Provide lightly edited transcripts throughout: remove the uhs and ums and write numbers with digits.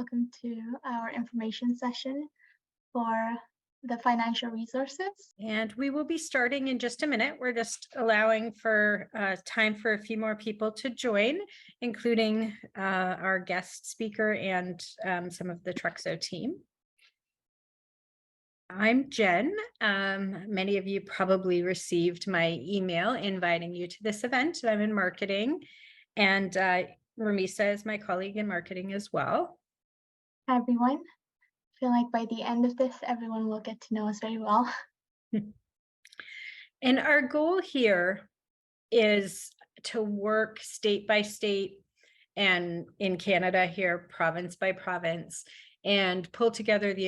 Welcome to our information session for the financial resources. And we will be starting in just a minute. We're just allowing for time for a few more people to join, including our guest speaker and some of the Trexo team. I'm Jen. Many of you probably received my email inviting you to this event. I'm in marketing, and Ramisa is my colleague in marketing as well. Hi, everyone. I feel like by the end of this, everyone will get to know us very well. And our goal here is to work state by state and in Canada here, province by province, and pull together the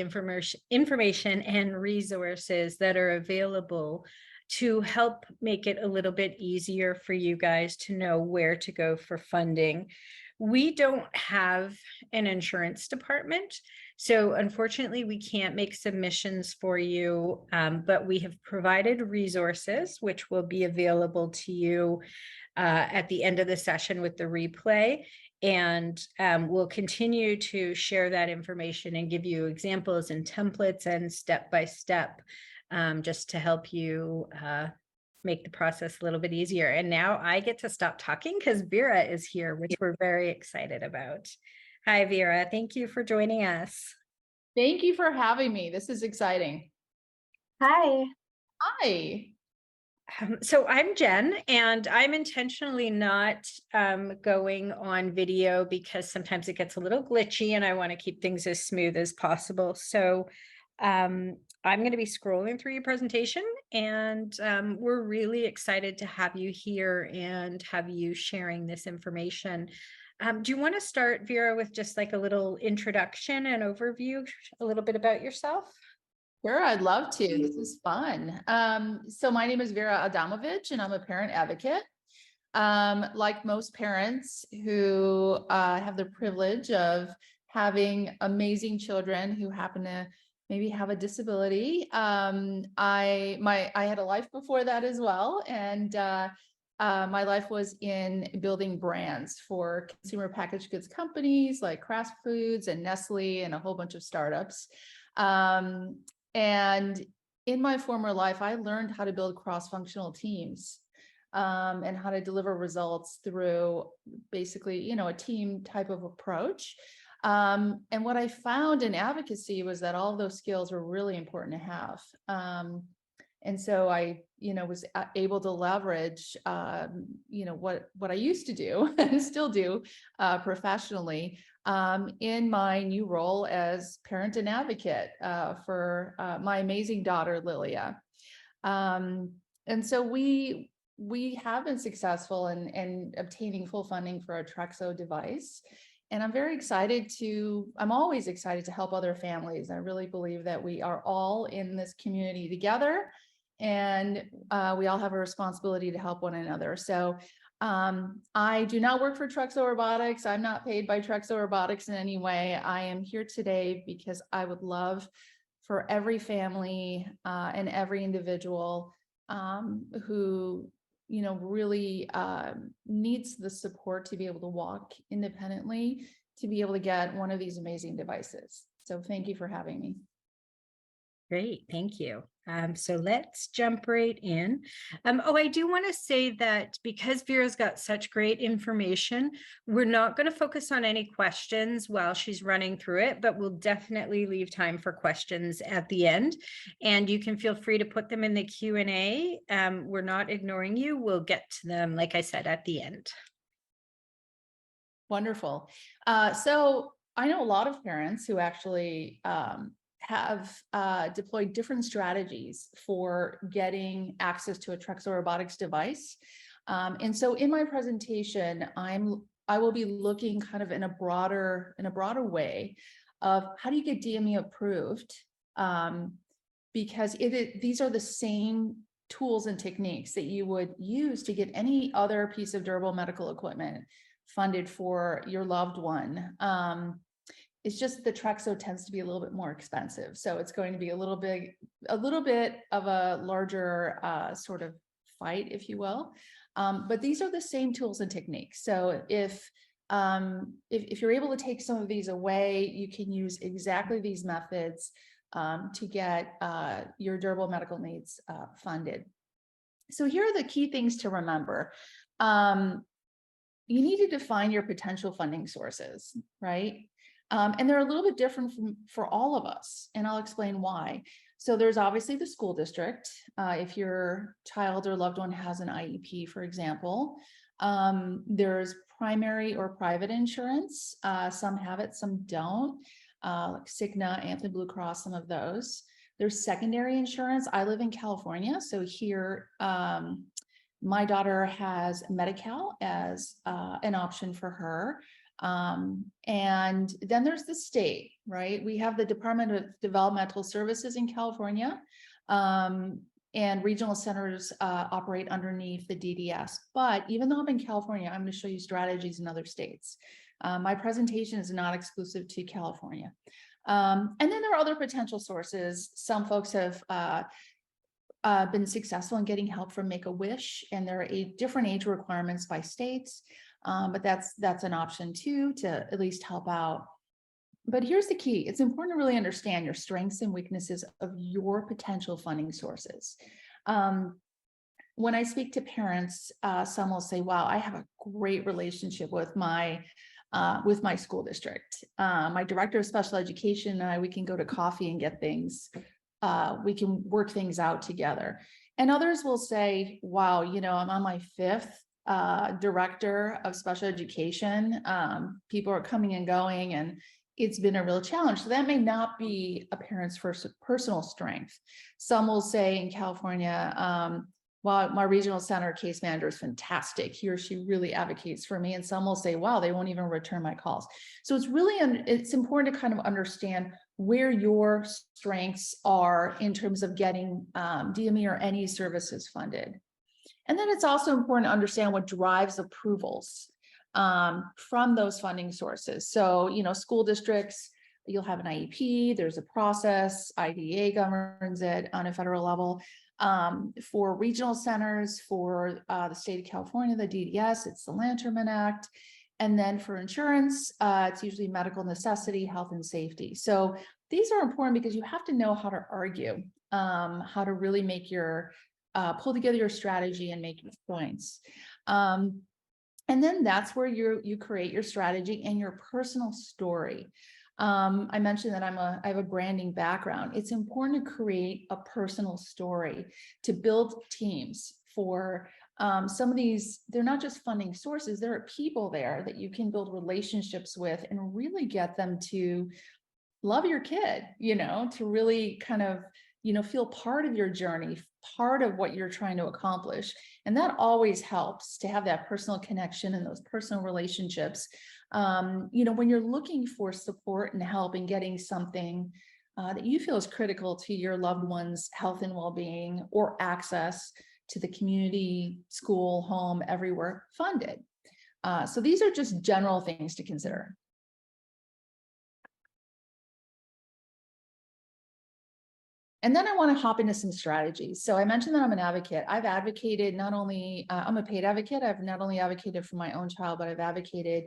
information and resources that are available to help make it a little bit easier for you guys to know where to go for funding. We don't have an insurance department, so unfortunately we can't make submissions for you, but we have provided resources which will be available to you at the end of the session with the replay. And we'll continue to share that information and give you examples and templates and step-by-step just to help you make the process a little bit easier. And now I get to stop talking because Vera is here, which we're very excited about. Hi, Vera. Thank you for joining us. Thank you for having me. This is exciting. Hi. Hi. So I'm Jen, and I'm intentionally not going on video because sometimes it gets a little glitchy and I want to keep things as smooth as possible. So I'm going to be scrolling through your presentation, and we're really excited to have you here and have you sharing this information. Do you want to start, Vera, with just like a little introduction and overview, a little bit about yourself? Sure, I'd love to. This is fun. So my name is Vera Adamovich, and I'm a parent advocate. Like most parents who have the privilege of having amazing children who happen to maybe have a disability. I had a life before that as well, and my life was in building brands for consumer packaged goods companies like Kraft Foods and Nestle and a whole bunch of startups. And in my former life, I learned how to build cross-functional teams and how to deliver results through basically, a team type of approach. And what I found in advocacy was that all of those skills were really important to have. And so I, was able to leverage, what I used to do and still do professionally in my new role as parent and advocate for my amazing daughter, Lilia. And so we have been successful in obtaining full funding for a Trexo device. And I'm always excited to help other families. I really believe that we are all in this community together, and we all have a responsibility to help one another. So I do not work for Trexo Robotics. I'm not paid by Trexo Robotics in any way. I am here today because I would love for every family and every individual who really needs the support to be able to walk independently, to be able to get one of these amazing devices. So thank you for having me. Great, thank you. So let's jump right in. I do want to say that because Vera's got such great information, we're not going to focus on any questions while she's running through it, but we'll definitely leave time for questions at the end. And you can feel free to put them in the Q&A. We're not ignoring you. We'll get to them, like I said, at the end. Wonderful. So I know a lot of parents who actually have deployed different strategies for getting access to a Trexo Robotics device. And so in my presentation, I will be looking kind of in a broader way of how do you get DME approved? Because these are the same tools and techniques that you would use to get any other piece of durable medical equipment funded for your loved one. It's just the Trexo tends to be a little bit more expensive. So it's going to be a little bit of a larger sort of fight, if you will. But these are the same tools and techniques. So if if you're able to take some of these away, you can use exactly these methods to get your durable medical needs funded. So here are the key things to remember. You need to define your potential funding sources, right? And they're a little bit different for all of us, and I'll explain why. So there's obviously the school district. If your child or loved one has an IEP, for example, there's primary or private insurance. Some have it, some don't, like Cigna, Anthem Blue Cross, some of those. There's secondary insurance. I live in California, so here, my daughter has Medi-Cal as an option for her. And then there's the state, right? We have the Department of Developmental Services in California, and regional centers operate underneath the DDS. But even though I'm in California, I'm going to show you strategies in other states. My presentation is not exclusive to California. And then there are other potential sources. Some folks have been successful in getting help from Make-A-Wish, and there are different age requirements by states, but that's an option too, to at least help out. But here's the key. It's important to really understand your strengths and weaknesses of your potential funding sources. When I speak to parents, some will say, wow, I have a great relationship with my school district. My director of special education and I, we can go to coffee and get things. We can work things out together. And others will say, wow, you know, I'm on my 5th director of special education. People are coming and going, and it's been a real challenge. So that may not be a parent's first personal strength. Some will say in California, well, my regional center case manager is fantastic. He or she really advocates for me. And some will say, wow, they won't even return my calls. So it's important to kind of understand where your strengths are in terms of getting DME or any services funded. And then it's also important to understand what drives approvals from those funding sources. So, you know, school districts, you'll have an IEP, there's a process, IDEA governs it on a federal level. For regional centers, for the state of California, the DDS, it's the Lanterman Act. And then for insurance, it's usually medical necessity, health and safety. So these are important because you have to know how to argue, how to really make pull together your strategy and make your points. And then that's where you create your strategy and your personal story. I mentioned that I have a branding background. It's important to create a personal story, to build teams for some of these. They're not just funding sources. There are people there that you can build relationships with and really get them to love your kid, you know, to really kind of, you know, feel part of your journey, part of what you're trying to accomplish. And that always helps to have that personal connection and those personal relationships. You know, when you're looking for support and help in getting something that you feel is critical to your loved one's health and well-being, or access to the community, school, home, everywhere funded. So these are just general things to consider. And then I want to hop into some strategies. So I mentioned that I'm an advocate. I've advocated not only, I'm a paid advocate. I've not only advocated for my own child, but I've advocated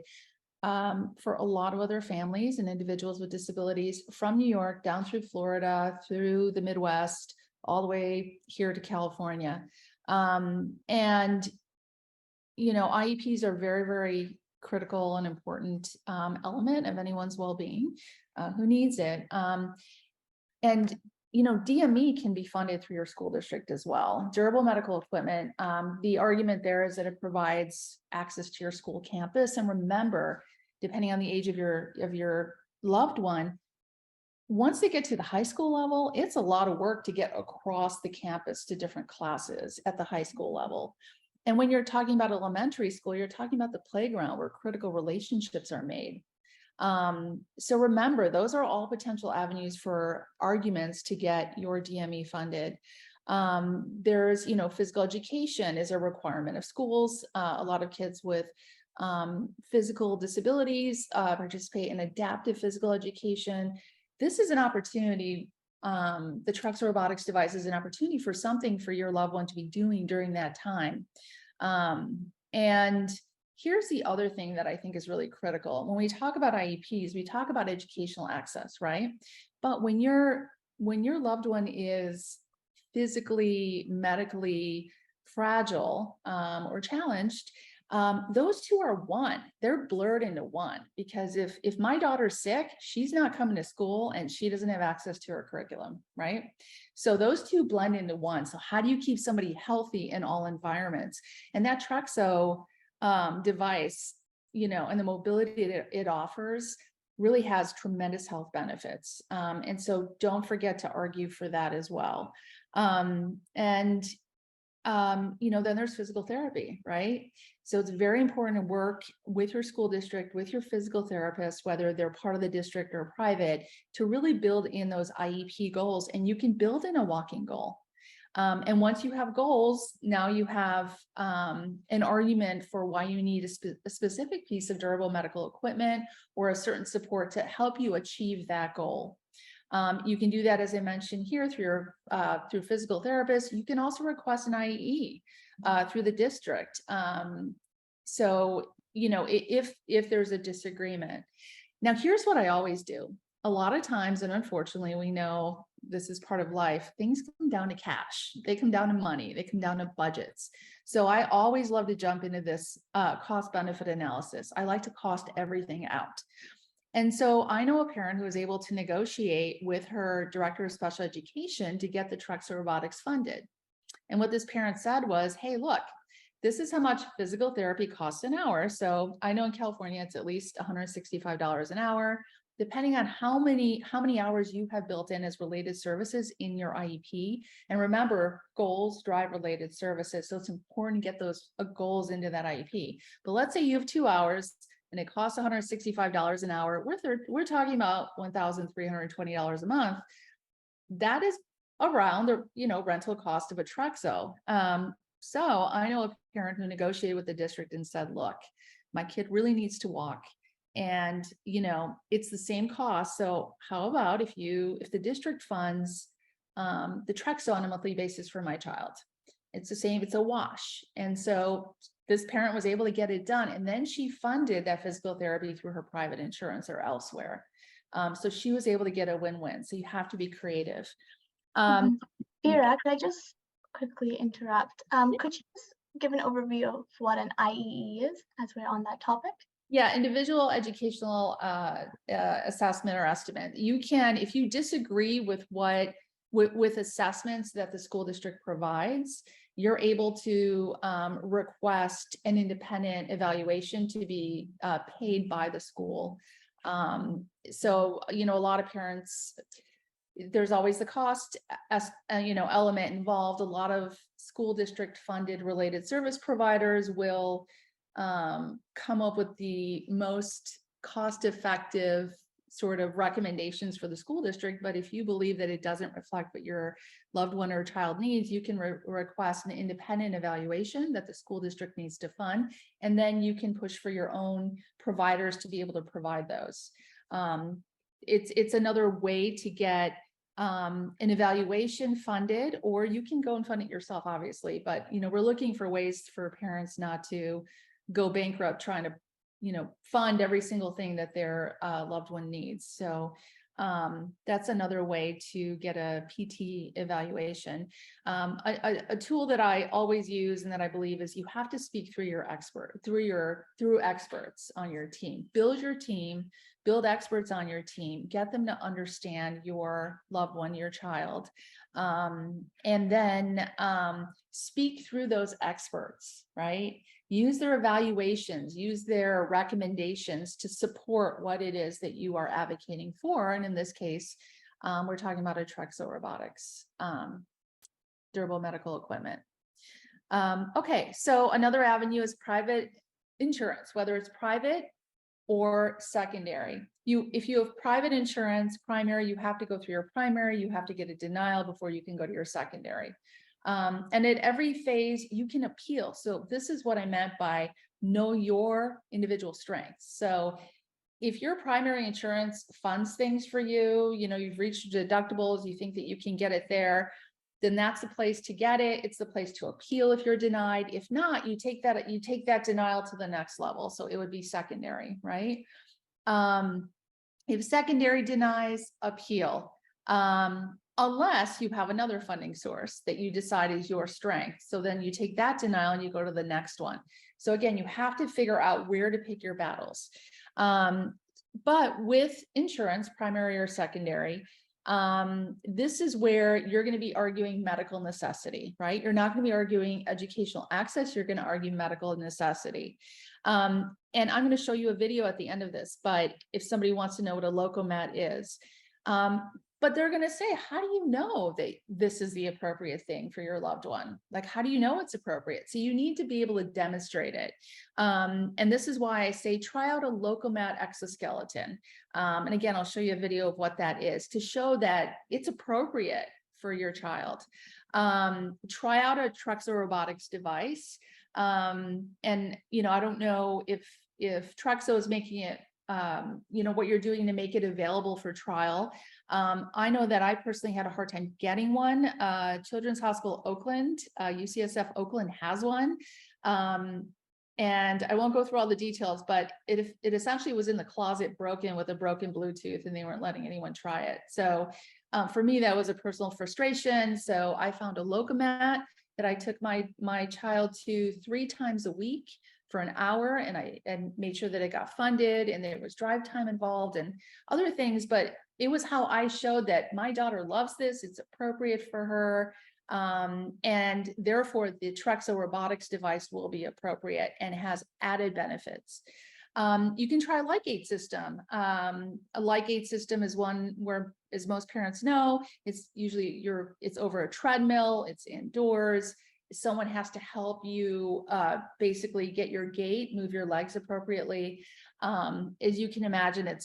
for a lot of other families and individuals with disabilities from New York down through Florida, through the Midwest, all the way here to California. And, you know, IEPs are very, very critical and important element of anyone's well-being who needs it. And you know, DME can be funded through your school district as well. Durable medical equipment, the argument there is that it provides access to your school campus. And remember, depending on the age of your loved one, once they get to the high school level, it's a lot of work to get across the campus to different classes at the high school level. And when you're talking about elementary school, you're talking about the playground where critical relationships are made. So remember, those are all potential avenues for arguments to get your DME funded. There's, you know, physical education is a requirement of schools. A lot of kids with physical disabilities participate in adaptive physical education. This is an opportunity. The Trexo robotics device is an opportunity for something for your loved one to be doing during that time. And here's the other thing that I think is really critical. When we talk about IEPs, we talk about educational access, right? But when your loved one is physically, medically fragile or challenged, those two are one. They're blurred into one, because if my daughter's sick, she's not coming to school and she doesn't have access to her curriculum, right? So those two blend into one. So how do you keep somebody healthy in all environments? And that Trexo device, and the mobility it offers really has tremendous health benefits. And so don't forget to argue for that as well. Then there's physical therapy, right? So it's very important to work with your school district, with your physical therapist, whether they're part of the district or private, to really build in those IEP goals. And you can build in a walking goal. And once you have goals, now you have an argument for why you need a specific piece of durable medical equipment or a certain support to help you achieve that goal. You can do that, as I mentioned here, through physical therapists. You can also request an IEE through the district. So, if there's a disagreement. Now, here's what I always do. A lot of times, and unfortunately, we know this is part of life, things come down to cash. They come down to money. They come down to budgets. So I always love to jump into this cost benefit analysis. I like to cost everything out. And so I know a parent who was able to negotiate with her director of special education to get the Trexo robotics funded. And what this parent said was, hey, look, this is how much physical therapy costs an hour. So I know in California, it's at least $165 an hour, depending on how many hours you have built in as related services in your IEP. And remember, goals drive related services. So it's important to get those goals into that IEP. But let's say you have 2 hours and it costs $165 an hour. We're talking about $1,320 a month. That is around the rental cost of a Trexo. So I know a parent who negotiated with the district and said, look, my kid really needs to walk. And it's the same cost. So how about if the district funds the Trexo on a monthly basis for my child? It's the same, it's a wash. And so this parent was able to get it done. And then she funded that physical therapy through her private insurance or elsewhere. So she was able to get a win-win. So you have to be creative. Vera, could I just quickly interrupt? Could you just give an overview of what an IEE is, as we're on that topic? Yeah, individual educational assessment or estimate. You can, if you disagree with with assessments that the school district provides, you're able to request an independent evaluation to be paid by the school. So, a lot of parents, there's always the cost, element involved. A lot of school district funded related service providers will come up with the most cost-effective sort of recommendations for the school district. But if you believe that it doesn't reflect what your loved one or child needs, you can request an independent evaluation that the school district needs to fund. And then you can push for your own providers to be able to provide those. It's another way to get an evaluation funded, or you can go and fund it yourself, obviously. But, we're looking for ways for parents not to go bankrupt trying to fund every single thing that their loved one needs. So that's another way to get a PT evaluation. A tool that I always use and that I believe is you have to speak through experts on your team. Build your team, build experts on your team, get them to understand your loved one, your child, and then speak through those experts, right? Use their evaluations, use their recommendations to support what it is that you are advocating for. And in this case, we're talking about a Trexo robotics, durable medical equipment. Okay, so another avenue is private insurance, whether it's private or secondary. If you have private insurance, primary, you have to go through your primary, you have to get a denial before you can go to your secondary. And at every phase you can appeal. So this is what I meant by know your individual strengths. So if your primary insurance funds things for you, you've reached deductibles, you think that you can get it there, then that's the place to get it. It's the place to appeal if you're denied. If not, you take that denial to the next level. So it would be secondary, right? If secondary denies, appeal. Unless you have another funding source that you decide is your strength. So then you take that denial and you go to the next one. So again, you have to figure out where to pick your battles. But with insurance, primary or secondary, this is where you're going to be arguing medical necessity, right? You're not going to be arguing educational access. You're going to argue medical necessity. And I'm going to show you a video at the end of this, but if somebody wants to know what a locomat is, but they're going to say, how do you know that this is the appropriate thing for your loved one? Like, how do you know it's appropriate? So you need to be able to demonstrate it. And this is why I say, try out a locomat exoskeleton. And again, I'll show you a video of what that is to show that it's appropriate for your child. Try out a Trexo robotics device. And, I don't know if Trexo is making it, what you're doing to make it available for trial. I know that I personally had a hard time getting one. Children's Hospital Oakland, UCSF Oakland has one. And I won't go through all the details, but it essentially was in the closet broken with a broken Bluetooth, and they weren't letting anyone try it. So for me, that was a personal frustration. So I found a locomat that I took my child to 3 times a week for an hour, and made sure that it got funded and there was drive time involved and other things. But it was how I showed that my daughter loves this, it's appropriate for her. And therefore the Trexo robotics device will be appropriate and has added benefits. You can try a Light system. A Light system is one where, as most parents know, it's usually it's over a treadmill, it's indoors. Someone has to help you basically get your gait, move your legs appropriately. As you can imagine, it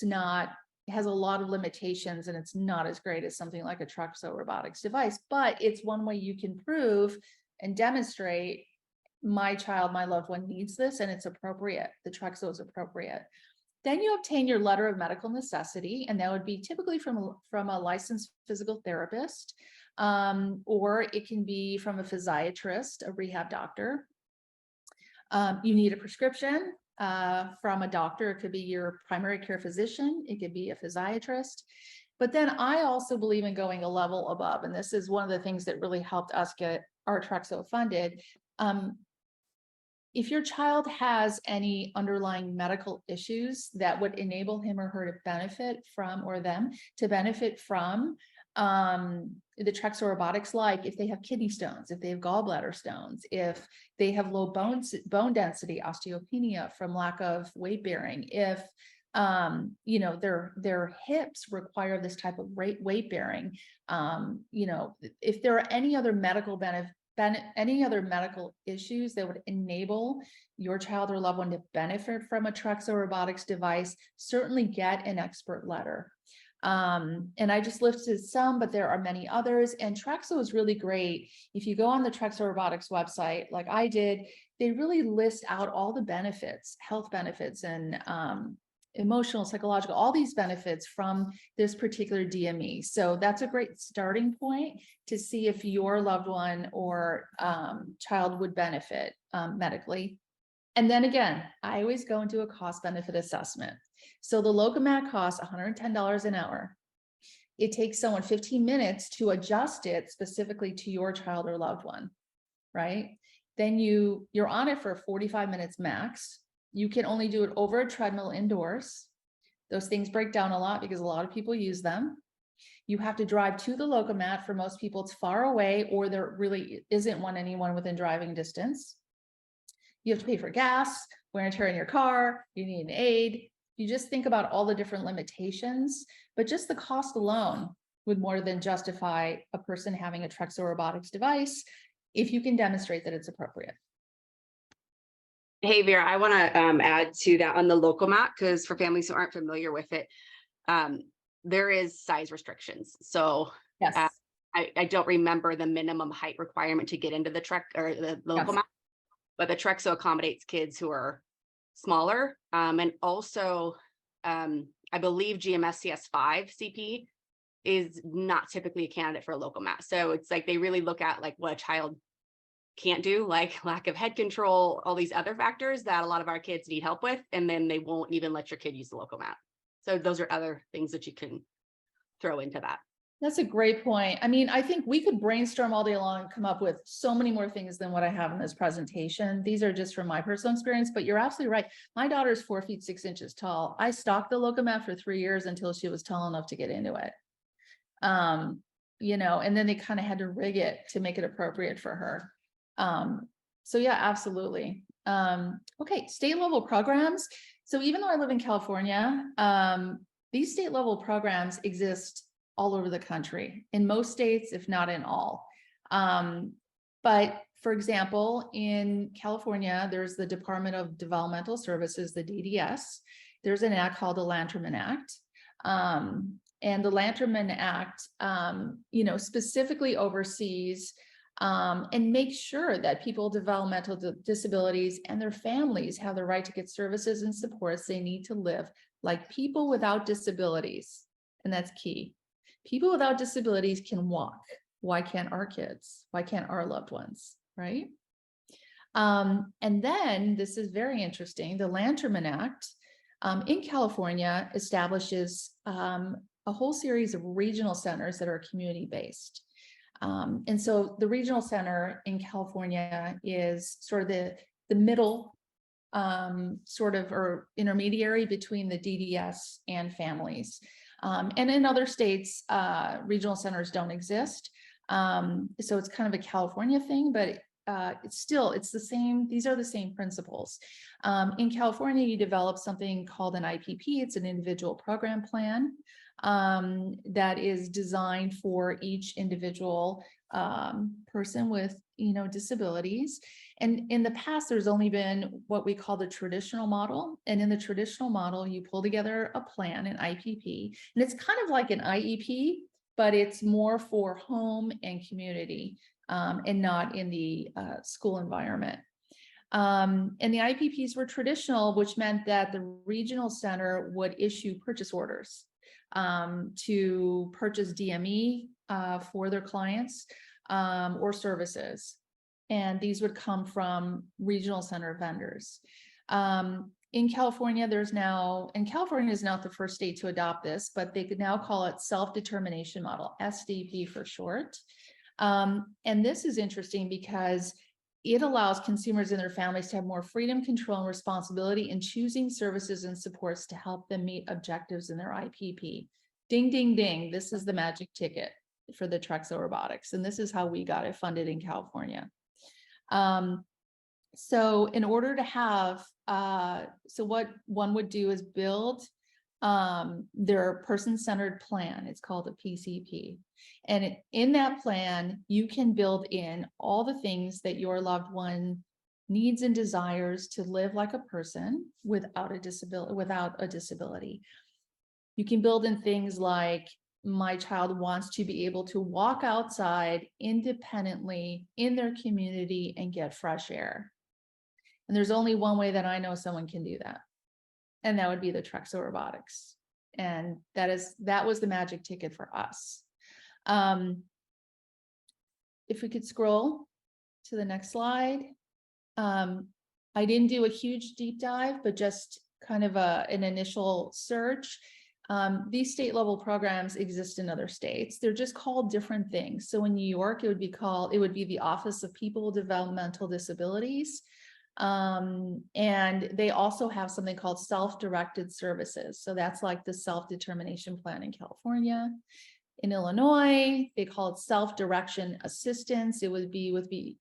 has a lot of limitations, and it's not as great as something like a Trexo robotics device, but it's one way you can prove and demonstrate my child, my loved one needs this, and it's appropriate. The Trexo is appropriate. Then you obtain your letter of medical necessity, and that would be typically from a licensed physical therapist, or it can be from a physiatrist, a rehab doctor. You need a prescription from a doctor. It could be your primary care physician. It could be a physiatrist. But then I also believe in going a level above, and this is one of the things that really helped us get our Trexo funded. If your child has any underlying medical issues that would enable him or her to benefit from, or them to benefit from the Trexo robotics, like if they have kidney stones, if they have gallbladder stones, if they have low bone density, osteopenia from lack of weight bearing, if their hips require this type of weight bearing, if there are any other medical any other medical issues that would enable your child or loved one to benefit from a Trexo robotics device, certainly get an expert letter. And I just listed some, but there are many others. And Trexo is really great. If you go on the Trexo robotics website, like I did, they really list out all the benefits, health benefits, and emotional, psychological, all these benefits from this particular DME. So that's a great starting point to see if your loved one or child would benefit medically. And then again, I always go into a cost benefit assessment. So the locomat costs $110 an hour. It takes someone 15 minutes to adjust it specifically to your child or loved one, right? Then you're on it for 45 minutes max. You can only do it over a treadmill indoors. Those things break down a lot because a lot of people use them. You have to drive to the locomat. For most people, it's far away, or there really isn't anyone within driving distance. You have to pay for gas, wear and tear in your car. You need an aid. You just think about all the different limitations, but just the cost alone would more than justify a person having a Trexo robotics device if you can demonstrate that it's appropriate. Hey, Vera, I want to add to that on the locomat, because for families who aren't familiar with it, there is size restrictions. So yes, I don't remember the minimum height requirement to get into the locomat, yes, but the Trexo accommodates kids who are smaller. And also, I believe GMSCS 5 CP is not typically a candidate for a local mat. So it's like they really look at like what a child can't do, like lack of head control, all these other factors that a lot of our kids need help with, and then they won't even let your kid use the local mat. So those are other things that you can throw into that. That's a great point. I mean, I think we could brainstorm all day long and come up with so many more things than what I have in this presentation. These are just from my personal experience, but you're absolutely right. My daughter's 4 feet 6 inches tall. I stocked the Locomat for 3 years until she was tall enough to get into it. You know, and then they kind of had to rig it to make it appropriate for her. So yeah, absolutely. Okay, state level programs. So even though I live in California, these state level programs exist all over the country, in most states, if not in all. But for example, in California, there's the Department of Developmental Services, the DDS. There's an act called the Lanterman Act. And the Lanterman Act, you know, specifically oversees and makes sure that people with developmental disabilities and their families have the right to get services and supports they need to live like people without disabilities. And that's key. People without disabilities can walk. Why can't our kids? Why can't our loved ones, right? And then this is very interesting. The Lanterman Act in California establishes a whole series of regional centers that are community-based. And so the regional center in California is sort of the middle sort of or intermediary between the DDS and families. And in other states, regional centers don't exist. So it's kind of a California thing, but it's the same. These are the same principles. In California, you develop something called an IPP. It's an individual program plan that is designed for each individual person with, you know, disabilities. And in the past, there's only been what we call the traditional model. And in the traditional model, you pull together a plan, an IPP, and it's kind of like an IEP, but it's more for home and community and not in the school environment. And the IPPs were traditional, which meant that the regional center would issue purchase orders to purchase DME for their clients or services. And these would come from regional center vendors. In California, and California is not the first state to adopt this, but they could now call it self-determination model, SDP for short. And this is interesting because it allows consumers and their families to have more freedom, control, and responsibility in choosing services and supports to help them meet objectives in their IPP. Ding, ding, ding. This is the magic ticket for the Trexo robotics. And this is how we got it funded in California. So in order to have, so what one would do is build their person-centered plan. It's called a PCP. And in that plan, you can build in all the things that your loved one needs and desires to live like a person without a disability. You can build in things like, my child wants to be able to walk outside independently in their community and get fresh air. And there's only one way that I know someone can do that. And that would be the Trexo robotics. And that was the magic ticket for us. If we could scroll to the next slide. I didn't do a huge deep dive, but just kind of an initial search. These state level programs exist in other states. They're just called different things. So in New York, it would be the Office of People with Developmental Disabilities. And they also have something called self-directed services. So that's like the self-determination plan in California. In Illinois, they call it self-direction assistance. It would be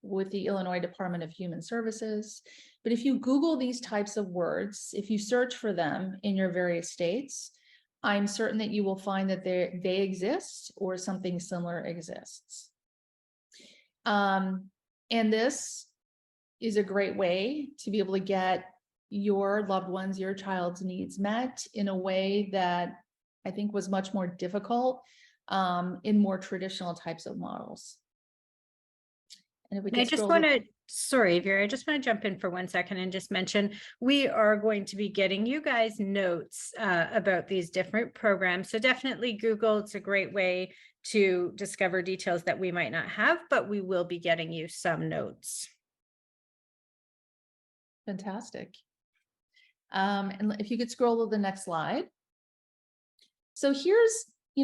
with the Illinois Department of Human Services. But if you Google these types of words, if you search for them in your various states, I'm certain that you will find that they exist or something similar exists. And this is a great way to be able to get your loved ones, your child's needs met in a way that I think was much more difficult in more traditional types of models. And if we I just want to sorry, Vera, I just want to jump in for 1 second and just mention, we are going to be getting you guys notes about these different programs. So definitely Google, it's a great way to discover details that we might not have, but we will be getting you some notes. Fantastic. And if you could scroll to the next slide. So here's,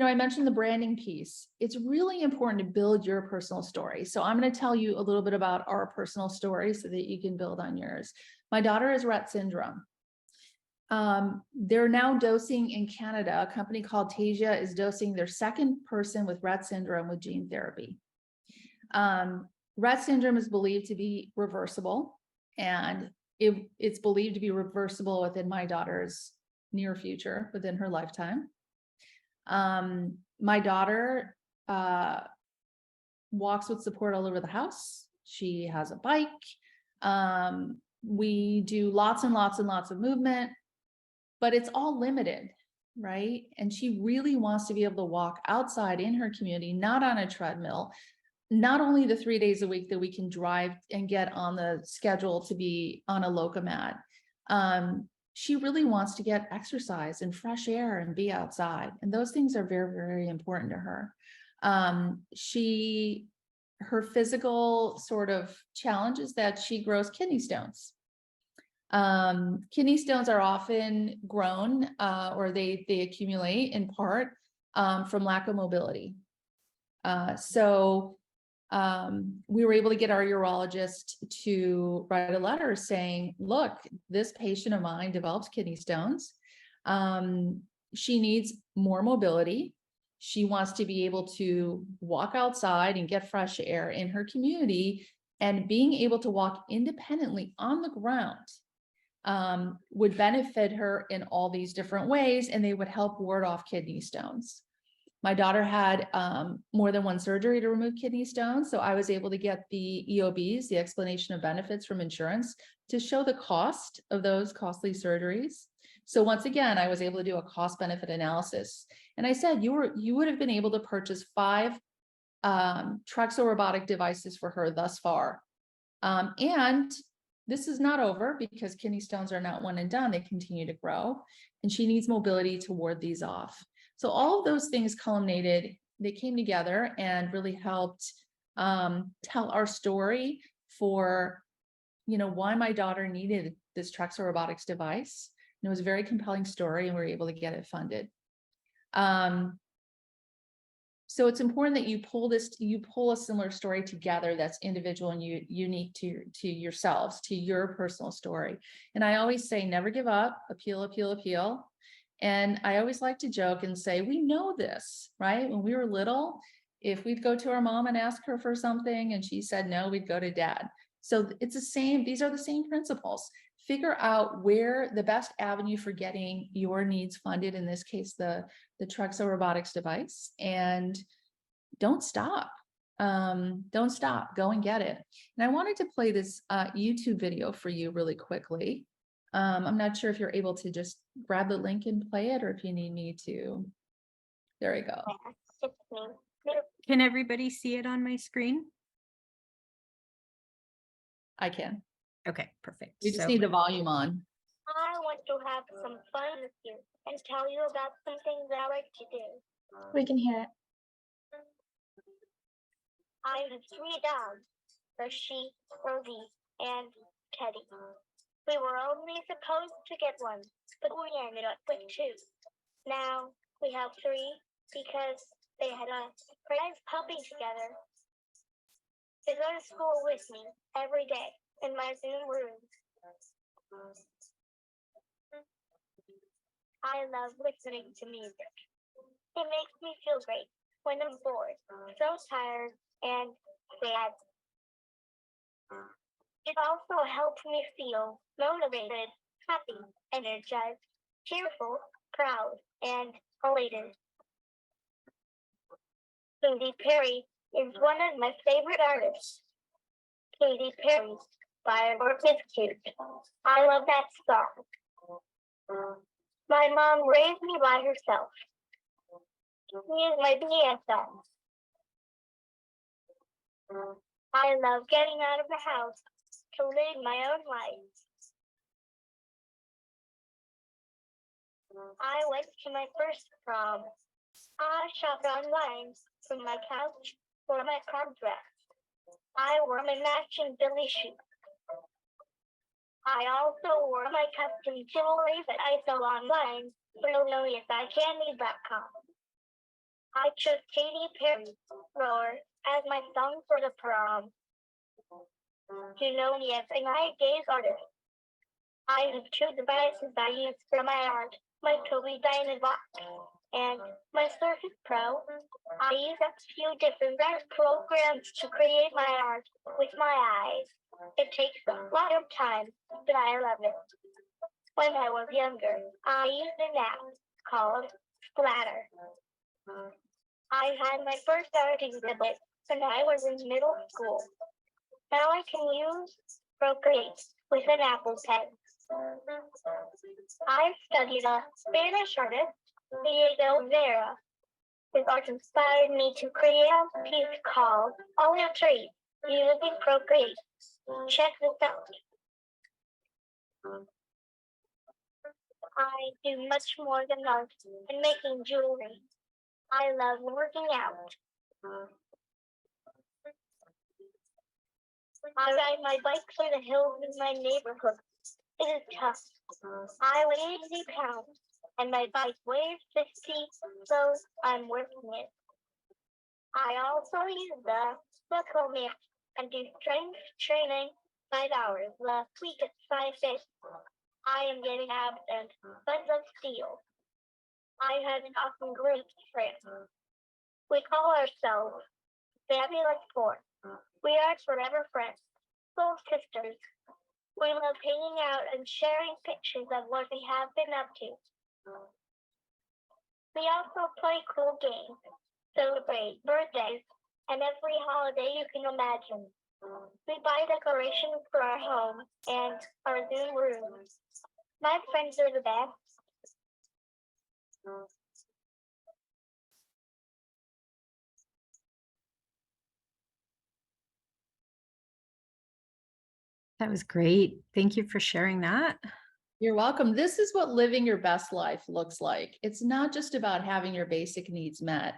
I mentioned the branding piece. It's really important to build your personal story. So I'm going to tell you a little bit about our personal story so that you can build on yours. My daughter has Rett syndrome. They're now dosing in Canada. A company called Tasia is dosing their second person with Rett syndrome with gene therapy. Rett syndrome is believed to be reversible, and it's believed to be reversible within my daughter's near future, within her lifetime. My daughter walks with support all over the house. She has a bike. We do lots and lots and lots of movement, but it's all limited, right? And she really wants to be able to walk outside in her community, not on a treadmill, not only the 3 days a week that we can drive and get on the schedule to be on a locomat. She really wants to get exercise and fresh air and be outside. And those things are very, very important to her. Her physical sort of challenge is that she grows kidney stones. Kidney stones are often grown or they accumulate in part from lack of mobility. We were able to get our urologist to write a letter saying, look, this patient of mine develops kidney stones. She needs more mobility. She wants to be able to walk outside and get fresh air in her community, and being able to walk independently on the ground would benefit her in all these different ways, and they would help ward off kidney stones. My daughter had more than one surgery to remove kidney stones. So I was able to get the EOBs, the explanation of benefits from insurance, to show the cost of those costly surgeries. So once again, I was able to do a cost benefit analysis. And I said, you would have been able to purchase 5 Trexo robotic devices for her thus far. And this is not over, because kidney stones are not one and done. They continue to grow, and she needs mobility to ward these off. So all of those things culminated, they came together and really helped tell our story for, why my daughter needed this Trexo robotics device. And it was a very compelling story, and we were able to get it funded. So it's important that you pull a similar story together that's individual and unique to yourselves, to your personal story. And I always say, never give up, appeal, appeal, appeal. And I always like to joke and say, we know this, right? When we were little, if we'd go to our mom and ask her for something and she said no, we'd go to dad. So it's the same, these are the same principles. Figure out where the best avenue for getting your needs funded, in this case, the Trexo robotics device, and don't stop. Don't stop, go and get it. And I wanted to play this YouTube video for you really quickly. I'm not sure if you're able to just grab the link and play it, or if you need me to. There we go. Can everybody see it on my screen? I can. Okay, perfect. You just need the volume on. I want to have some fun with you and tell you about some things I like to do. We can hear it. I have 3 dogs, Hershey, Rosie, and Teddy. We were only supposed to get 1, but we ended up with 2. Now we have 3 because they had a nice puppy together. They go to school with me every day in my Zoom room. I love listening to music. It makes me feel great when I'm bored, so tired, and sad. It also helps me feel motivated, happy, energized, cheerful, proud, and elated. Katy Perry is one of my favorite artists. Katy Perry by Biscuit. I love that song. My mom raised me by herself. She is my BFF. I love getting out of the house to live my own life. I went to my first prom. I shopped online from my couch for my prom dress. I wore my matching Billy shoes. I also wore my custom jewelry that I saw online from Yes-I-Can-Leave.com. I chose Katy Perry Roar as my song for the prom. You know me as a gaze artist. I have two devices I use for my art, my Toby Diamond Box and my Surface Pro. I use a few different programs to create my art with my eyes. It takes a lot of time, but I love it. When I was younger, I used an app called Splatter. I had my first art exhibit when I was in middle school. Now I can use Procreate with an Apple Pen. I studied a Spanish artist, Vera. His art inspired me to create a piece called All Your Trees using Procreate. Check this out. I do much more than art and making jewelry. I love working out. I ride my bike through the hills in my neighborhood. It is tough. I weigh 80 pounds and my bike weighs 50, so I'm working it. I also use the buckle mix and do strength training 5 hours last week at 5 days. I am getting abs and buns of steel. I have an awesome group friend. We call ourselves Fabulous Four. We are forever friends, soul sisters. We love hanging out and sharing pictures of what we have been up to. We also play cool games, celebrate birthdays, and every holiday you can imagine. We buy decorations for our home and our Zoom rooms. My friends are the best. That was great. Thank you for sharing that. You're welcome. This is what living your best life looks like. It's not just about having your basic needs met.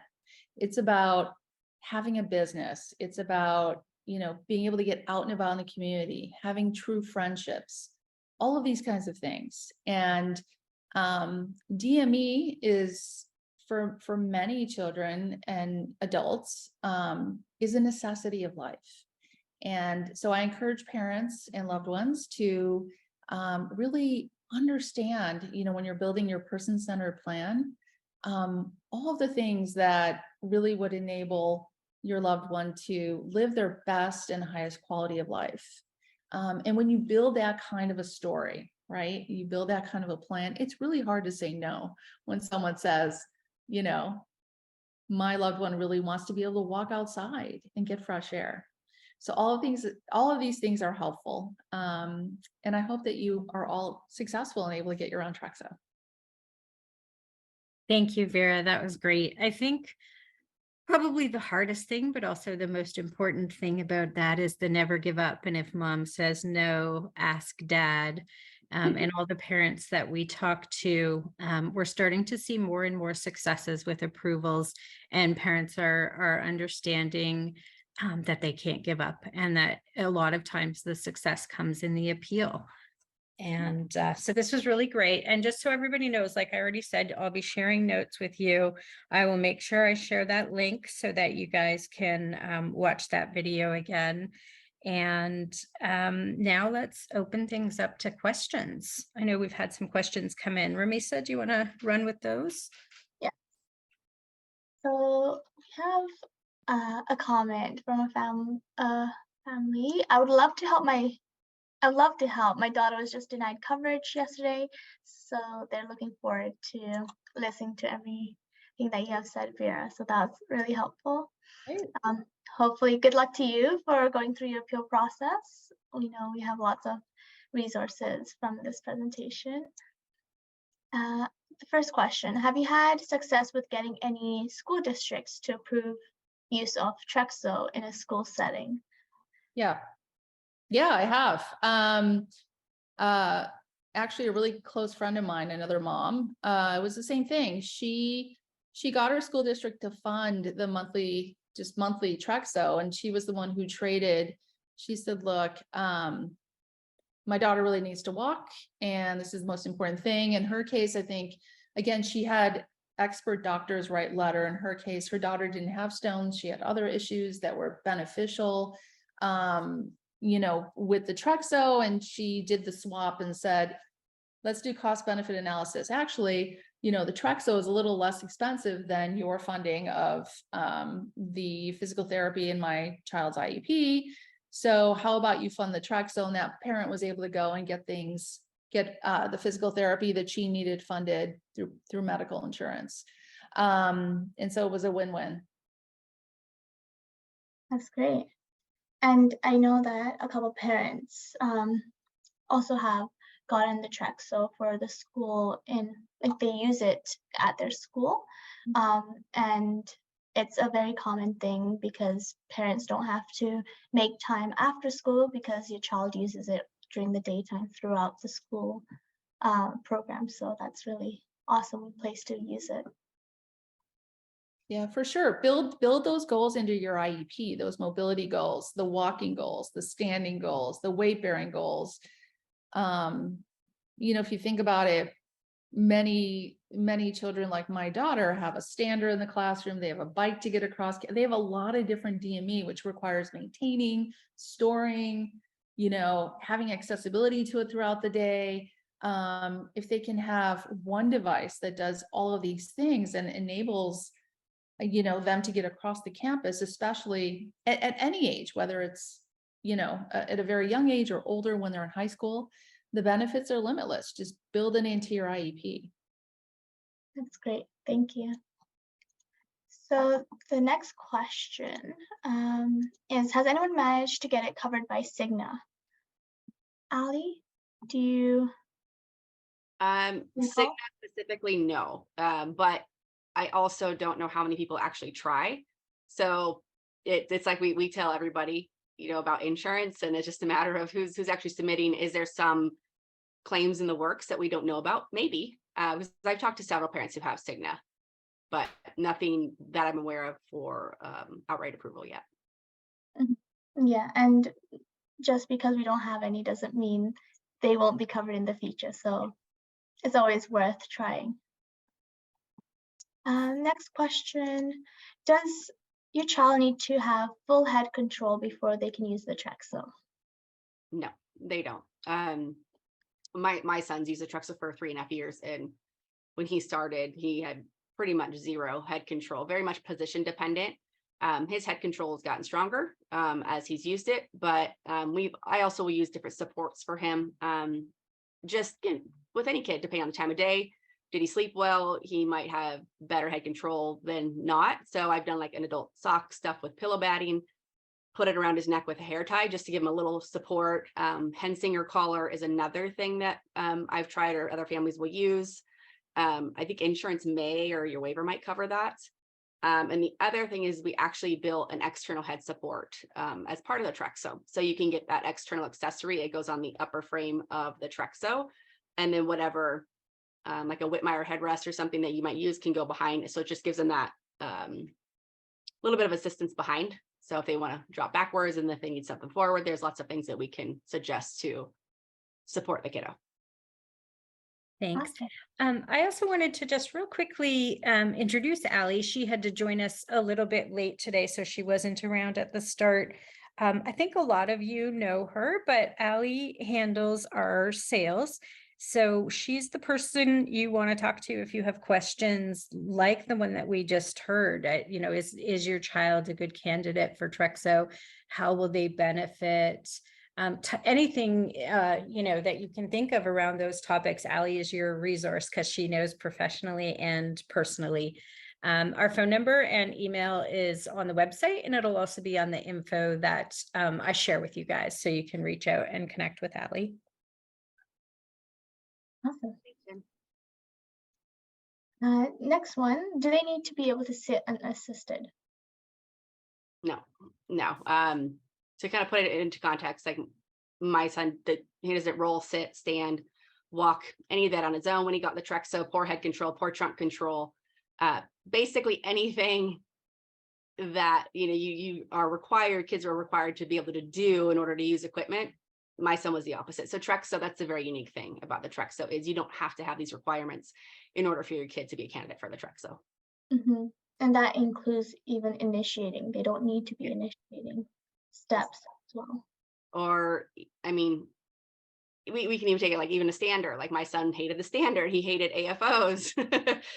It's about having a business. It's about, being able to get out and about in the community, having true friendships, all of these kinds of things. And DME is for many children and adults is a necessity of life. And so I encourage parents and loved ones to really understand, when you're building your person-centered plan, all of the things that really would enable your loved one to live their best and highest quality of life. And when you build that kind of a story, right, you build that kind of a plan, it's really hard to say no when someone says, my loved one really wants to be able to walk outside and get fresh air. So all of these things are helpful. And I hope that you are all successful and able to get your own Trexo. Thank you, Vera. That was great. I think probably the hardest thing, but also the most important thing about that is the never give up. And if mom says no, ask dad. And all the parents that we talk to, we're starting to see more and more successes with approvals, and parents are understanding that they can't give up, and that a lot of times the success comes in the appeal. And so this was really great. And just so everybody knows, like I already said, I'll be sharing notes with you. I will make sure I share that link so that you guys can watch that video again. And now let's open things up to questions. I know we've had some questions come in. Ramisa, do you want to run with those? Yeah. So we have a comment from a family. I would love to help. My daughter was just denied coverage yesterday, so they're looking forward to listening to everything that you have said, Vera. So that's really helpful. Great. Hopefully, good luck to you for going through your appeal process. We know we have lots of resources from this presentation. The first question, have you had success with getting any school districts to approve use of Trexo in a school setting? Yeah. Yeah, I have. Actually, a really close friend of mine, another mom, it was the same thing. She got her school district to fund the monthly Trexo, and she was the one who traded. She said, look, my daughter really needs to walk, and this is the most important thing. In her case, I think, again, she had expert doctors write letter. In her case, her daughter didn't have stones. She had other issues that were beneficial, with the Trexo, and she did the swap and said, let's do cost benefit analysis. Actually, the Trexo is a little less expensive than your funding of the physical therapy in my child's IEP. So how about you fund the Trexo? And that parent was able to go and get the physical therapy that she needed funded through medical insurance. And so it was a win-win. That's great. And I know that a couple parents also have gotten the Trexo for the school like they use it at their school. And it's a very common thing because parents don't have to make time after school because your child uses it during the daytime throughout the school program. So that's really awesome place to use it. Yeah, for sure. Build those goals into your IEP, those mobility goals, the walking goals, the standing goals, the weight bearing goals. If you think about it, many children like my daughter have a stander in the classroom. They have a bike to get across. They have a lot of different DME, which requires maintaining, storing, having accessibility to it throughout the day. If they can have one device that does all of these things and enables them to get across the campus, especially at any age, whether it's at a very young age or older when they're in high school, the benefits are limitless. Just build it into your IEP. That's great. Thank you. So the next question is, has anyone managed to get it covered by Cigna? Ali, do you Cigna recall? specifically, no. But I also don't know how many people actually try. So it's like we tell everybody, about insurance, and it's just a matter of who's actually submitting. Is there some claims in the works that we don't know about? Maybe. Because I've talked to several parents who have Cigna, but nothing that I'm aware of for outright approval yet. Yeah, and just because we don't have any doesn't mean they won't be covered in the future. So it's always worth trying. Next question, does your child need to have full head control before they can use the Trexo? No, they don't. My son's used the Trexo for 3.5 years, and when he started, he had pretty much zero head control, very much position dependent. His head control has gotten stronger as he's used it, but I also will use different supports for him. Just with any kid, depending on the time of day. Did he sleep well? He might have better head control than not. So I've done like an adult sock stuff with pillow batting, put it around his neck with a hair tie just to give him a little support. Hensinger collar is another thing that I've tried or other families will use. I think insurance may, or your waiver might cover that. And the other thing is we actually built an external head support as part of the Trexo. So you can get that external accessory. It goes on the upper frame of the Trexo, and then whatever, like a Whitmire headrest or something that you might use can go behind. So it just gives them that little bit of assistance behind. So if they want to drop backwards and if they need something forward, there's lots of things that we can suggest to support the kiddo. Thanks. Awesome. I also wanted to just real quickly introduce Ali. She had to join us a little bit late today, so she wasn't around at the start. I think a lot of you know her, but Ali handles our sales. So she's the person you want to talk to if you have questions like the one that we just heard. Is your child a good candidate for Trexo? How will they benefit? Anything, that you can think of around those topics, Ali is your resource because she knows professionally and personally. Our phone number and email is on the website, and it'll also be on the info that I share with you guys, so you can reach out and connect with Ali. Awesome. Next one, do they need to be able to sit unassisted? No. To kind of put it into context, like my son, that he doesn't roll, sit, stand, walk, any of that on his own when he got the Trexo. Poor head control, poor trunk control, basically anything that you are required, kids are required to be able to do in order to use equipment. My son was the opposite. So Trexo, that's a very unique thing about the Trexo, is you don't have to have these requirements in order for your kid to be a candidate for the Trexo. Mhm. And that includes even initiating. They don't need to be initiating steps as well. Or, I mean, we can even take it like even a stander. Like my son hated the stander. He hated AFOs.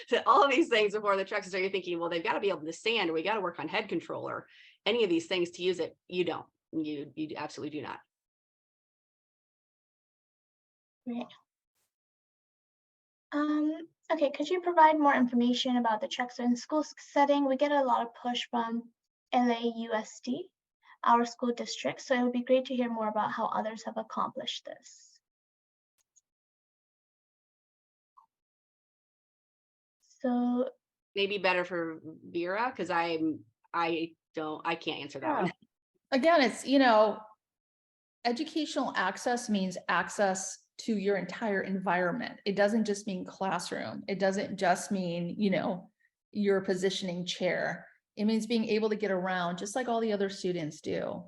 So all of these things before the Trexo. So you're thinking, well, they've got to be able to stand, or we got to work on head control, or any of these things to use it. You don't. You absolutely do not. Right. Okay, could you provide more information about the Trexo in school setting? We get a lot of push from LAUSD, our school district, so it would be great to hear more about how others have accomplished this. So Maybe better for Vera, because I can't answer that one. Again, it's, educational access means access to your entire environment. It doesn't just mean classroom. It doesn't just mean, your positioning chair. It means being able to get around just like all the other students do.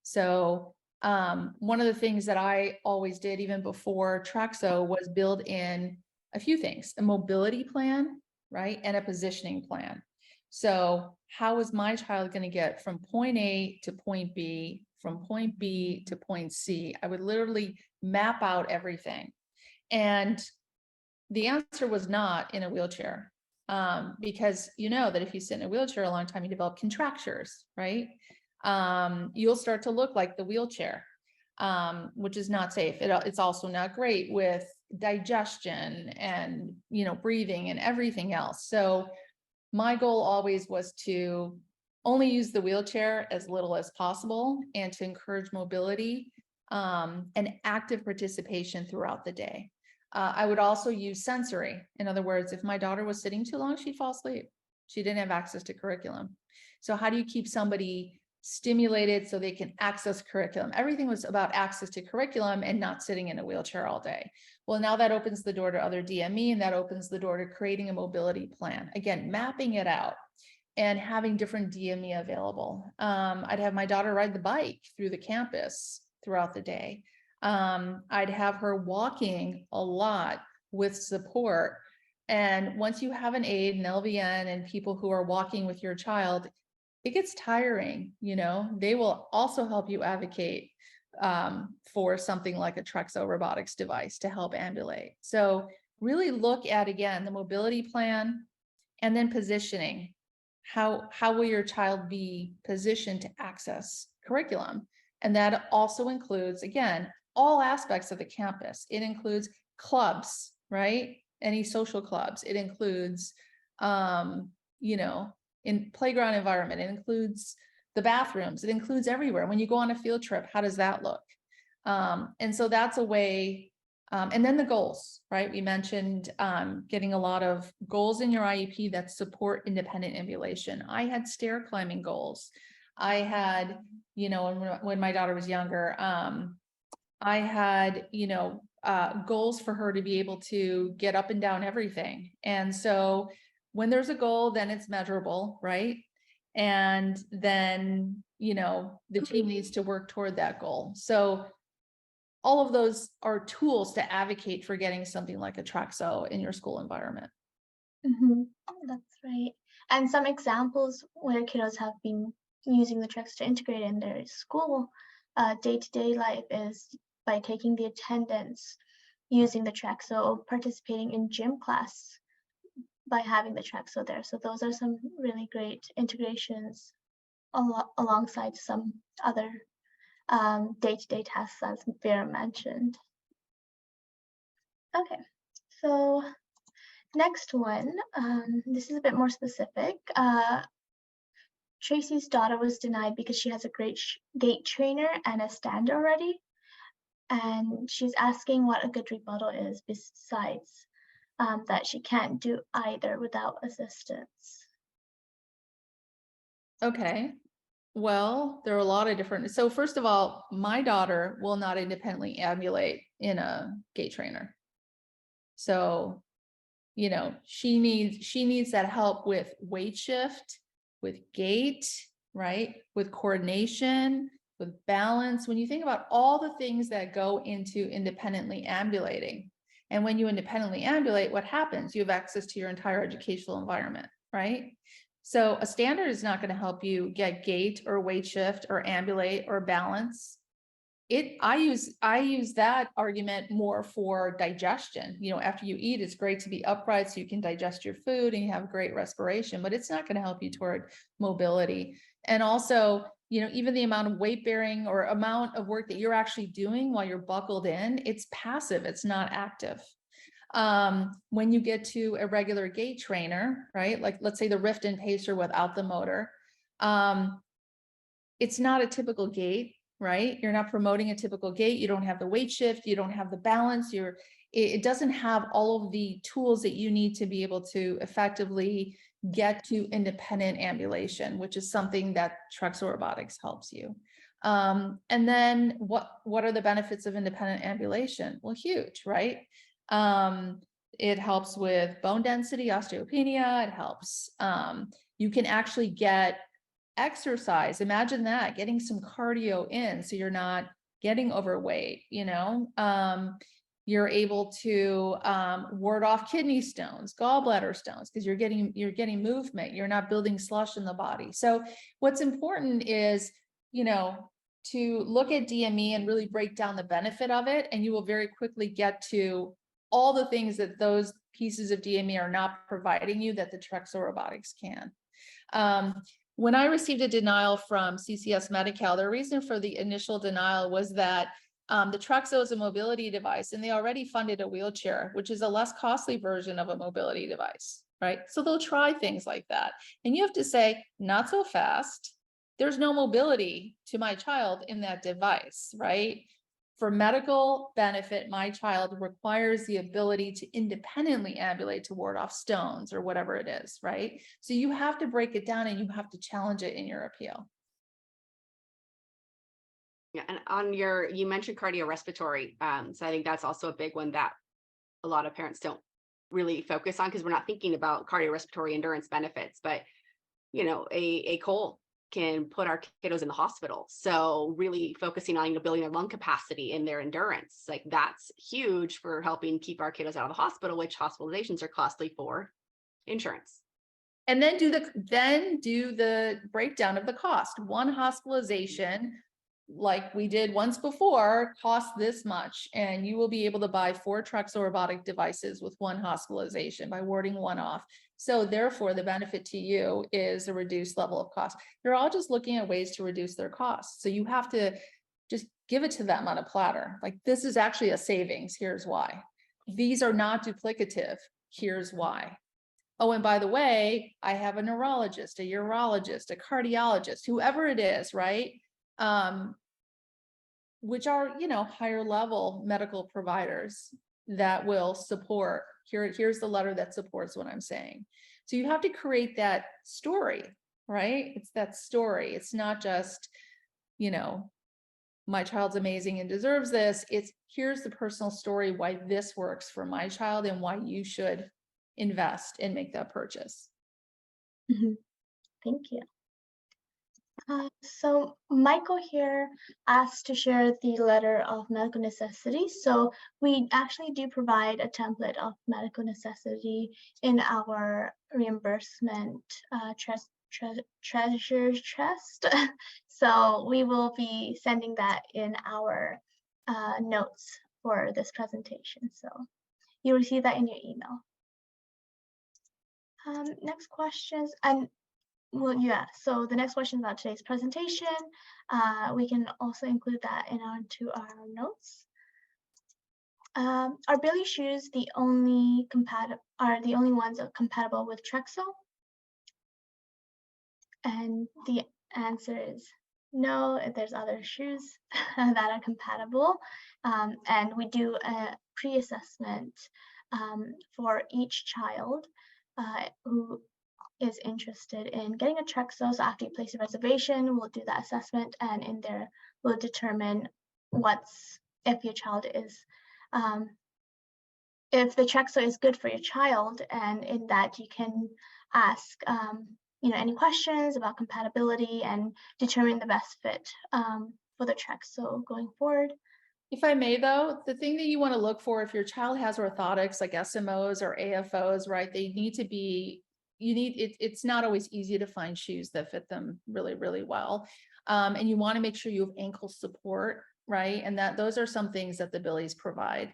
So one of the things that I always did even before Trexo was build in a few things, a mobility plan, right? And a positioning plan. So how is my child going to get from point A to point B, from point B to point C? I would literally map out everything. And the answer was not in a wheelchair, because you know that if you sit in a wheelchair a long time, you develop contractures, right? You'll start to look like the wheelchair, which is not safe. It's also not great with digestion and, breathing and everything else. So my goal always was to only use the wheelchair as little as possible and to encourage mobility and active participation throughout the day. I would also use sensory. In other words, if my daughter was sitting too long, she'd fall asleep. She didn't have access to curriculum. So how do you keep somebody stimulated so they can access curriculum? Everything was about access to curriculum and not sitting in a wheelchair all day. Well, now that opens the door to other DME, and that opens the door to creating a mobility plan. Again, mapping it out and having different DME available. I'd have my daughter ride the bike through the campus throughout the day. I'd have her walking a lot with support. And once you have an aide, an LVN, and people who are walking with your child, it gets tiring. They will also help you advocate for something like a Trexo robotics device to help ambulate. So really look at, again, the mobility plan and then positioning. How will your child be positioned to access curriculum? And that also includes, again, all aspects of the campus. It includes clubs, right? Any social clubs. It includes, in playground environment. It includes the bathrooms. It includes everywhere. When you go on a field trip, how does that look? And so that's a way. And then the goals, right? We mentioned getting a lot of goals in your IEP that support independent ambulation. I had stair climbing goals. I had, when my daughter was younger, I had, goals for her to be able to get up and down everything. And so when there's a goal, then it's measurable, right? And then, the team needs to work toward that goal. So all of those are tools to advocate for getting something like a Trexo in your school environment. That's right. And some examples where kiddos have been using the Trexo to integrate in their school day-to-day life is by taking the attendance, using the Trexo, or participating in gym class by having the Trexo there. So those are some really great integrations alongside some other day-to-day tasks, as Vera mentioned. Okay, so next one, this is a bit more specific. Tracy's daughter was denied because she has a great gait trainer and a stand already. And she's asking what a good rebuttal is besides that she can't do either without assistance. Okay. Well, there are a lot of different. So first of all, my daughter will not independently ambulate in a gait trainer. So, you know, she needs that help with weight shift, with gait, right? With coordination, with balance. When you think about all the things that go into independently ambulating, and when you independently ambulate, what happens? You have access to your entire educational environment, right? So a standard is not going to help you get gait or weight shift or ambulate or balance. I use that argument more for digestion. You know, after you eat, it's great to be upright so you can digest your food and you have great respiration, but it's not going to help you toward mobility. And also, you know, even the amount of weight bearing or amount of work that you're actually doing while you're buckled in, it's passive, it's not active. When you get to a regular gait trainer, right? Like let's say the Riften Pacer without the motor, it's not a typical gait, right? You're not promoting a typical gait. You don't have the weight shift. You don't have the balance. It doesn't have all of the tools that you need to be able to effectively get to independent ambulation, which is something that Trexo Robotics helps you. And then what are the benefits of independent ambulation? Well, huge, right? It helps with bone density, osteopenia. It helps. You can actually get exercise. Imagine that, getting some cardio in so you're not getting overweight, you know. You're able to ward off kidney stones, gallbladder stones, because you're getting movement. You're not building slush in the body. So what's important is, you know, to look at DME and really break down the benefit of it, and you will very quickly get to all the things that those pieces of DME are not providing you that the Trexo Robotics can. When I received a denial from CCS Medi-Cal, the reason for the initial denial was that the Trexo is a mobility device and they already funded a wheelchair, which is a less costly version of a mobility device, right? So they'll try things like that. And you have to say, not so fast. There's no mobility to my child in that device, right? For medical benefit, my child requires the ability to independently ambulate to ward off stones or whatever it is, right? So you have to break it down and you have to challenge it in your appeal. Yeah, and you mentioned cardiorespiratory. So I think that's also a big one that a lot of parents don't really focus on because we're not thinking about cardiorespiratory endurance benefits. But you know, a cold can put our kiddos in the hospital. So really focusing on, you know, building their lung capacity and their endurance, like that's huge for helping keep our kiddos out of the hospital, which hospitalizations are costly for insurance. And then do the breakdown of the cost. One hospitalization, like we did once before, costs this much, and you will be able to buy 4 Trexo robotic devices with one hospitalization by warding one off. So therefore, the benefit to you is a reduced level of cost. They're all just looking at ways to reduce their costs. So you have to just give it to them on a platter. Like, this is actually a savings. Here's why. These are not duplicative. Here's why. Oh, and by the way, I have a neurologist, a urologist, a cardiologist, whoever it is, right? Which are, you know, higher level medical providers that will support. Here's the letter that supports what I'm saying. So you have to create that story, right? It's that story. It's not just, you know, my child's amazing and deserves this. It's here's the personal story why this works for my child and why you should invest and make that purchase. Thank you. So Michael here asked to share the letter of medical necessity. So we actually do provide a template of medical necessity in our reimbursement treasurer's chest. So we will be sending that in our notes for this presentation. So you'll receive that in your email. Next questions, and well, yeah, so the next question about today's presentation, we can also include that into our notes. Are Billy shoes the only ones compatible with Trexo? And the answer is no, there's other shoes that are compatible. And we do a pre-assessment for each child who is interested in getting a Trexo, so after you place a reservation, we'll do that assessment, and in there we'll determine if your child is if the Trexo is good for your child, and in that you can ask any questions about compatibility and determine the best fit for the Trexo going forward. If I may, though, the thing that you want to look for if your child has orthotics like SMOs or AFOs, right? They need to be, it's not always easy to find shoes that fit them really, really well. And you want to make sure you have ankle support, right? And those are some things that the Billies provide.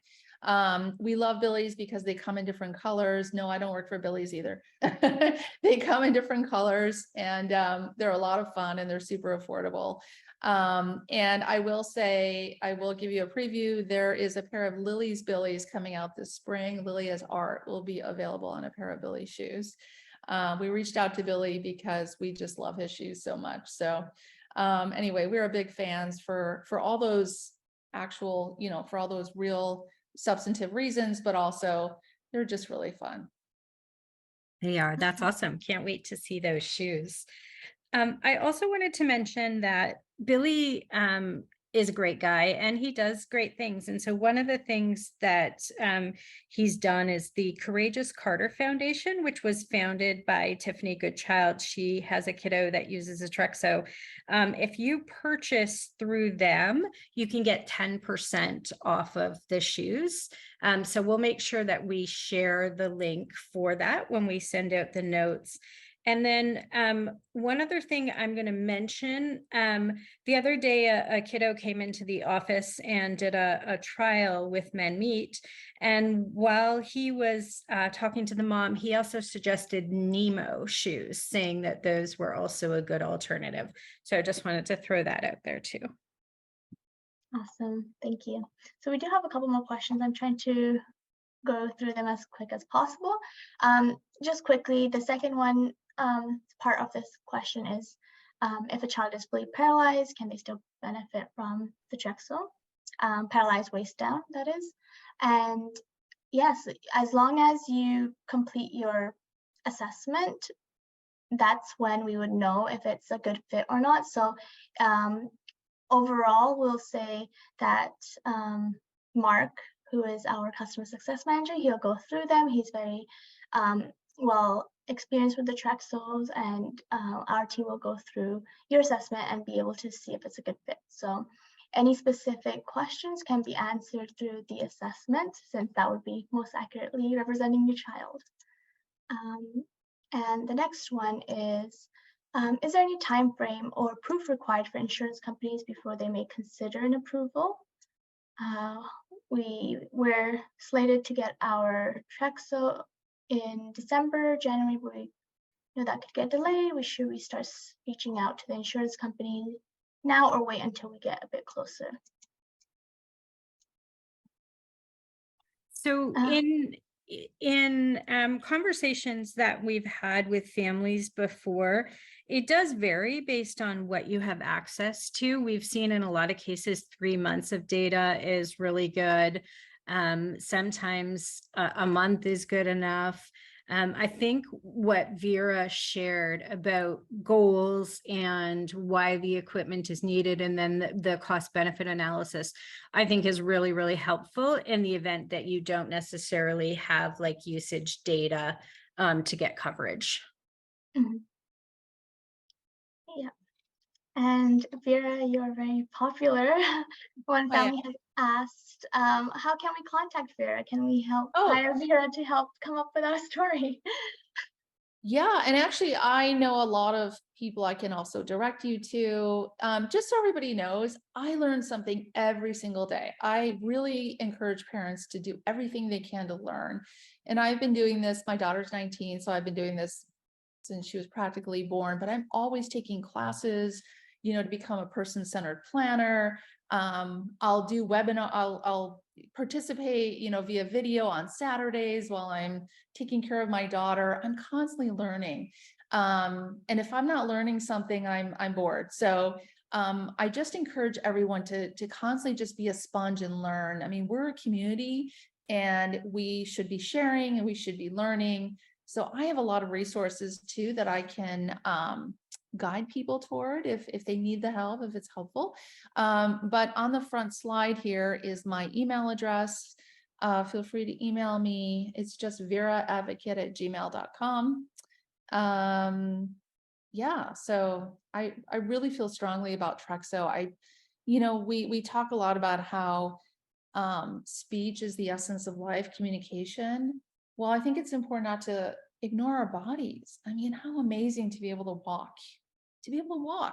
We love Billies because they come in different colors. No, I don't work for Billies either. They come in different colors, and they're a lot of fun, and they're super affordable. And I will say, I will give you a preview. There is a pair of Lily's Billies coming out this spring. Lily as art will be available on a pair of Billy shoes. We reached out to Billy because we just love his shoes so much. So anyway, we're big fans for all those actual, for all those real substantive reasons, but also they're just really fun. They are. That's awesome. Can't wait to see those shoes. I also wanted to mention that Billy is a great guy, and he does great things. And so one of the things that he's done is the Courageous Carter Foundation, which was founded by Tiffany Goodchild. She has a kiddo that uses a Trexo. If you purchase through them, you can get 10% off of the shoes. So we'll make sure that we share the link for that when we send out the notes. And then one other thing I'm going to mention, the other day, a kiddo came into the office and did a trial with Men Meet. And while he was talking to the mom, he also suggested Nemo shoes, saying that those were also a good alternative. So I just wanted to throw that out there too. Awesome. Thank you. So we do have a couple more questions. I'm trying to go through them as quick as possible. Just quickly, the second one, part of this question is if a child is fully paralyzed, can they still benefit from the Trexo? Paralyzed waist down, that is. And yes, as long as you complete your assessment, that's when we would know if it's a good fit or not. So overall, we'll say that Mark, who is our customer success manager, he'll go through them. He's very well experienced with the Trexos, and our team will go through your assessment and be able to see if it's a good fit. So any specific questions can be answered through the assessment, since that would be most accurately representing your child. And the next one is there any time frame or proof required for insurance companies before they may consider an approval? We're slated to get our Trexo in December, January. We know that could get delayed. Should we start reaching out to the insurance company now, or wait until we get a bit closer? So in conversations that we've had with families before, it does vary based on what you have access to. We've seen in a lot of cases 3 months of data is really good. Sometimes a month is good enough. I think what Vera shared about goals and why the equipment is needed, and then the cost benefit analysis, I think is really, really helpful in the event that you don't necessarily have like usage data to get coverage. Mm-hmm. Yeah. And Vera, you're very popular. One family has asked, how can we contact Vera? Can we hire Vera to help come up with our story? Yeah, and actually, I know a lot of people I can also direct you to. Just so everybody knows, I learn something every single day. I really encourage parents to do everything they can to learn. And I've been doing this, my daughter's 19, so I've been doing this since she was practically born, but I'm always taking classes, to become a person-centered planner. I'll do webinar, I'll participate, via video on Saturdays while I'm taking care of my daughter. I'm constantly learning. And if I'm not learning something, I'm bored. So I just encourage everyone to constantly just be a sponge and learn. I mean, we're a community, and we should be sharing, and we should be learning. So I have a lot of resources too that I can guide people toward if they need the help, if it's helpful. But on the front slide here is my email address. Feel free to email me. It's just veraadvocate@gmail.com. Yeah, so I really feel strongly about Trexo. We talk a lot about how speech is the essence of life, communication. Well, I think it's important not to ignore our bodies. I mean, how amazing to be able to walk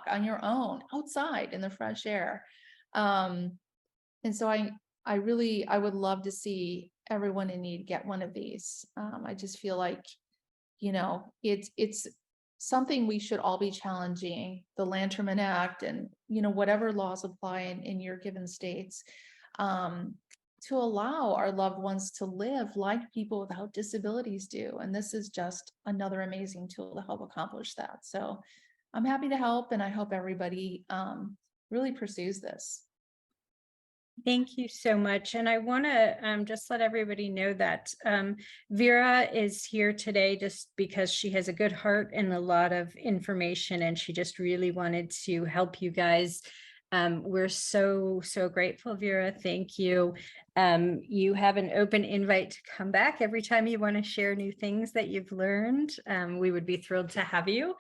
on your own outside in the fresh air. And so I would love to see everyone in need get one of these. I just feel like, it's something we should all be challenging, the Lanterman Act and, whatever laws apply in your given states, to allow our loved ones to live like people without disabilities do. And this is just another amazing tool to help accomplish that. So I'm happy to help, and I hope everybody really pursues this. Thank you so much. And I want to just let everybody know that Vera is here today just because she has a good heart and a lot of information, and she just really wanted to help you guys. We're so grateful, Vera. Thank you. You have an open invite to come back every time you want to share new things that you've learned. We would be thrilled to have you.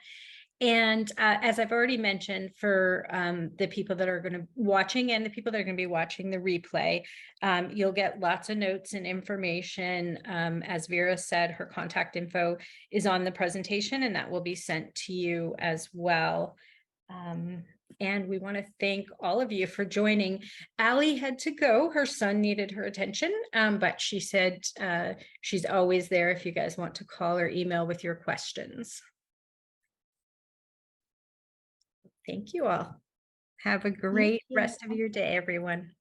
And as I've already mentioned, for the people that are going to watching and the people that are going to be watching the replay, you'll get lots of notes and information. As Vera said, her contact info is on the presentation, and that will be sent to you as well. And we want to thank all of you for joining. Allie had to go. Her son needed her attention, but she said she's always there if you guys want to call or email with your questions. Thank you all. Have a great rest of your day, everyone.